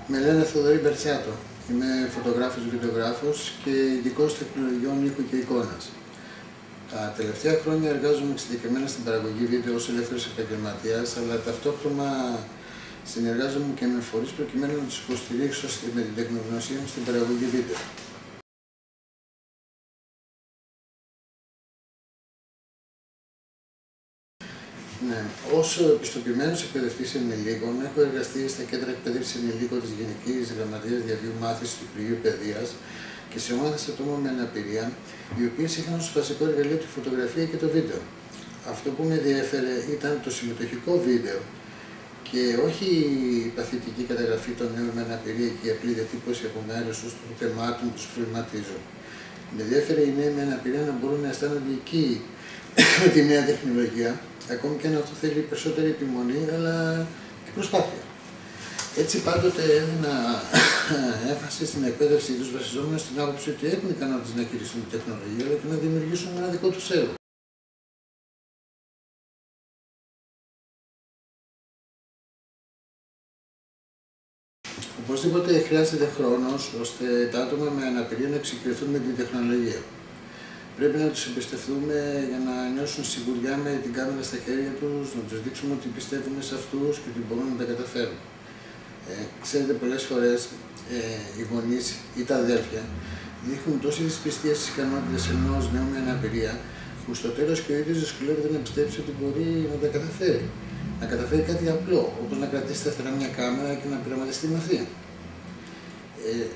Με λένε Θοδωρή Μπερτσάτο. Είμαι φωτογράφος, βιντεογράφος και ειδικός τεχνολογιών ήχου και εικόνας. Τα τελευταία χρόνια εργάζομαι εξειδικευμένα στην παραγωγή βίντεο ως ελεύθερος επαγγελματίας, αλλά ταυτόχρονα συνεργάζομαι και με φορείς προκειμένου να τους υποστηρίξω με την τεχνογνωσία μου στην παραγωγή βίντεο. Ναι. Ως επιστοποιημένος εκπαιδευτής ενηλίκων, έχω εργαστεί στα κέντρα εκπαίδευσης ενηλίκων της Γενικής Γραμματείας Διαβίου Μάθησης του Υπουργείου Παιδείας και σε ομάδες ατόμων με αναπηρία, οι οποίες είχαν ως βασικό εργαλείο τη φωτογραφία και το βίντεο. Αυτό που με ενδιέφερε ήταν το συμμετοχικό βίντεο και όχι η παθητική καταγραφή των νέων με αναπηρία και η απλή διατύπωση από μέρους τους των θεμάτων που τους προβληματίζουν. Με ενδιέφερε οι νέοι με αναπηρία να μπορούν να αισθάνονται οικοί με τη νέα τεχνολογία, ακόμη και αν αυτό θέλει περισσότερη επιμονή, αλλά και προσπάθεια. Έτσι πάντοτε έδινα έμφαση στην εκπαίδευσή τους, βασιζόμενος στην άποψη ότι έχουν ικανότητες να χειριστούν τη τεχνολογία, αλλά και να δημιουργήσουν ένα δικό τους έργο. Οπωσδήποτε χρειάζεται χρόνος ώστε τα άτομα με αναπηρία να εξοικειωθούν με την τεχνολογία. Πρέπει να τους εμπιστευτούμε για να νιώσουν σιγουριά με την κάμερα στα χέρια τους, να τους δείξουμε ότι πιστεύουμε σε αυτούς και ότι μπορούν να τα καταφέρουν. Ξέρετε, πολλές φορές οι γονείς ή τα αδέλφια δείχνουν τόση δυσπιστία στις ικανότητες ενός νέου με αναπηρία, που στο τέλος και ο ίδιος δυσκολεύεται να πιστέψει ότι μπορεί να τα καταφέρει. Να καταφέρει κάτι απλό, όπως να κρατήσει σταθερά μια κάμερα και να πειραματιστεί με αυτή.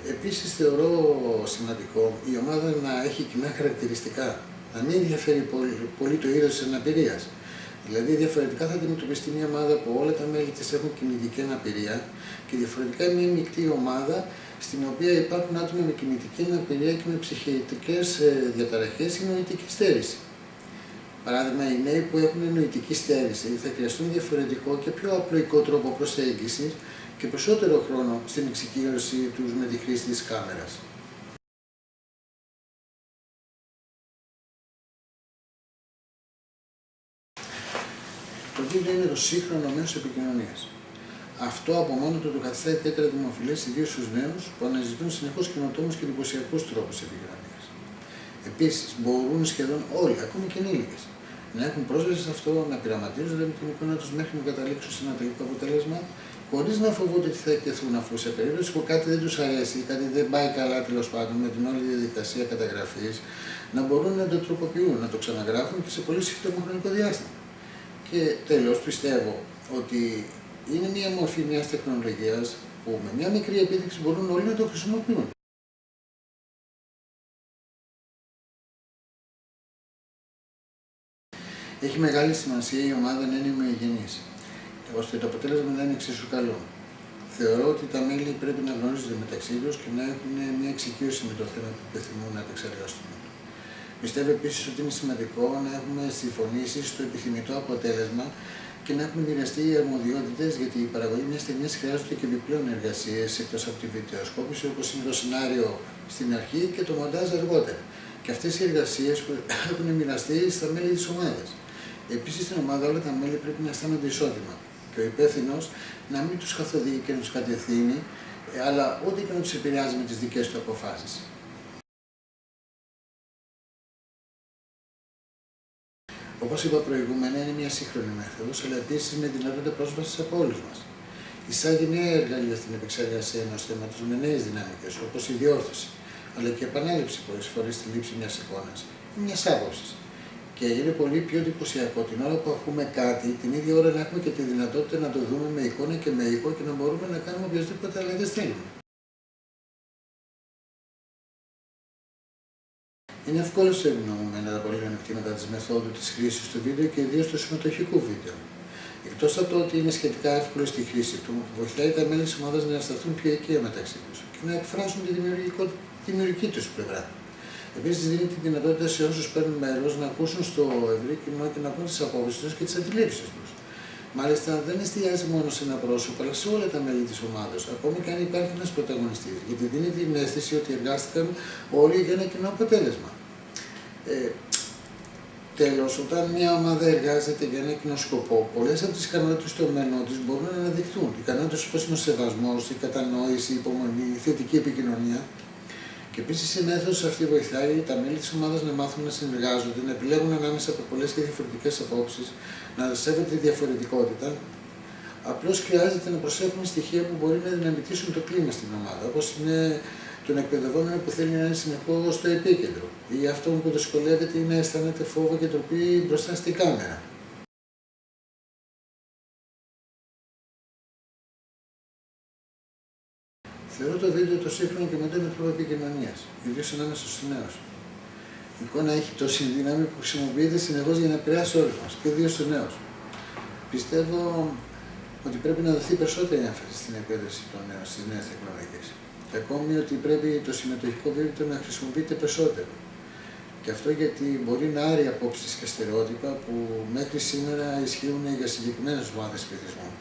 Επίσης, θεωρώ σημαντικό η ομάδα να έχει κοινά χαρακτηριστικά, να μην διαφέρει πολύ το είδος της αναπηρίας. Δηλαδή, διαφορετικά θα αντιμετωπιστεί μια ομάδα που όλα τα μέλη της έχουν κινητική αναπηρία και διαφορετικά μια μεικτή ομάδα στην οποία υπάρχουν άτομα με κινητική αναπηρία και με ψυχιατρικές διαταραχές ή νοητική στέρηση. Παράδειγμα, οι νέοι που έχουν νοητική στέρηση θα χρειαστούν διαφορετικό και πιο απλοϊκό τρόπο προσέγγισης και περισσότερο χρόνο στην εξοικείωσή τους με τη χρήση της κάμερας. Το βίντεο είναι το σύγχρονο μέσο επικοινωνίας. Αυτό από μόνο του το καθιστά ιδιαίτερα δημοφιλές, ιδίως στους νέους που αναζητούν συνεχώς καινοτόμους και εντυπωσιακούς τρόπους επικοινωνίας. Επίσης, μπορούν σχεδόν όλοι, ακόμη και ενήλικες, να έχουν πρόσβαση σε αυτό, να πειραματίζονται με την εικόνα τους μέχρι να καταλήξουν σε ένα τελικό αποτέλεσμα, χωρίς να φοβούνται ότι θα εκτεθούν, αφού σε περίπτωση που κάτι δεν τους αρέσει ή κάτι δεν πάει καλά, τέλος πάντων, με την όλη διαδικασία καταγραφής, να μπορούν να το τροποποιούν, να το ξαναγράφουν και σε πολύ σύντομο χρονικό διάστημα. Και τέλος, πιστεύω ότι είναι μια μορφή μιας τεχνολογίας που με μια μικρή επίδειξη μπορούν όλοι να το χρησιμοποιούν. Έχει μεγάλη σημασία η ομάδα να είναι ομοιογενής, ώστε το αποτέλεσμα να είναι εξίσου καλό. Θεωρώ ότι τα μέλη πρέπει να γνωρίζονται μεταξύ τους και να έχουν μια εξοικείωση με το θέμα που επιθυμούν να επεξεργαστούν. Πιστεύω επίσης ότι είναι σημαντικό να έχουμε συμφωνήσει στο επιθυμητό αποτέλεσμα και να έχουμε μοιραστεί οι αρμοδιότητες, γιατί η παραγωγή μιας ταινίας χρειάζεται και επιπλέον εργασίες εκτός από τη βιντεοσκόπηση, όπως είναι το σενάριο στην αρχή και το μοντάζ αργότερα. Και αυτές οι εργασίες που έχουν μοιραστεί στα μέλη της ομάδας. Επίσης, στην ομάδα όλα τα μέλη πρέπει να αισθάνονται ισότιμα και ο υπεύθυνος να μην τους καθοδηγεί και να τους κατευθύνει, αλλά ούτε και να τους επηρεάζει με τις δικές του αποφάσεις. Όπως είπα προηγούμενα, είναι μια σύγχρονη μέθοδος, αλλά επίσης με δυνατότητα πρόσβασης από όλους μας. Εισάγει νέα εργαλεία στην επεξεργασία ενός θέματος με νέες δυναμικές, όπως η διόρθωση, αλλά και η επανάληψη πολλές φορές στη λήψη μιας εικόνας ή μιας άποψης. Και είναι πολύ πιο εντυπωσιακό την ώρα που ακούμε κάτι, την ίδια ώρα να έχουμε και τη δυνατότητα να το δούμε με εικόνα και με ήχο και να μπορούμε να κάνουμε οποιασδήποτε αλλαγές θέλουμε. Είναι ευκόλως ευνοούμενα τα πλεονεκτήματα της μεθόδου της χρήσης του βίντεο και ιδίως του συμμετοχικού βίντεο. Εκτός από το ότι είναι σχετικά εύκολο στη χρήση του, βοηθάει τα μέλη της ομάδας να σταθούν πιο οικεία μεταξύ τους και να εκφράσουν τη δημιουργική τους πλευρά. Επίσης, δίνει τη δυνατότητα σε όσους παίρνουν μέρος να ακούσουν στο ευρύ κοινό και να πούν τις απόψεις τους και τις αντιλήψεις τους. Μάλιστα, δεν εστιάζει μόνο σε ένα πρόσωπο, αλλά σε όλα τα μέλη της ομάδας, ακόμη και αν υπάρχει ένας πρωταγωνιστής, γιατί δίνει την αίσθηση ότι εργάστηκαν όλοι για ένα κοινό αποτέλεσμα. Τέλος, όταν μια ομάδα εργάζεται για ένα κοινό σκοπό, πολλές από τις ικανότητες του ομενού της μπορούν να αναδειχθούν. Ικανότητες όπως είναι ο σεβασμός, η κατανόηση, η υπομονή, η θετική επικοινωνία. Και επίσης η μέθοδος αυτή βοηθάει τα μέλη της ομάδας να μάθουν να συνεργάζονται, να επιλέγουν ανάμεσα από πολλές και διαφορετικές απόψεις, να σέβονται τη διαφορετικότητα. Απλώς χρειάζεται να προσέχουμε στοιχεία που μπορεί να δυναμητήσουν το κλίμα στην ομάδα, όπως είναι τον εκπαιδευόμενο που θέλει να είναι συνεχώς στο επίκεντρο, ή αυτόν που δυσκολεύεται ή να αισθάνεται φόβο και τροπή μπροστά στην κάμερα. Θεωρώ το βίντεο το σύγχρονο και μοντέρνο τρόπο επικοινωνίας, ιδίως ανάμεσα στους νέους. Η εικόνα έχει τόση δύναμη που χρησιμοποιείται συνεχώς για να επηρεάσει όλους μας, και ιδίως στους νέους. Πιστεύω ότι πρέπει να δοθεί περισσότερη έμφαση στην εκπαίδευση των νέων στις νέες τεχνολογίες. Και ακόμη ότι πρέπει το συμμετοχικό βίντεο να χρησιμοποιείται περισσότερο. Και αυτό γιατί μπορεί να άρει απόψεις και στερεότυπα που μέχρι σήμερα ισχύουν για συγκεκριμένες ομάδες πληθυσμού.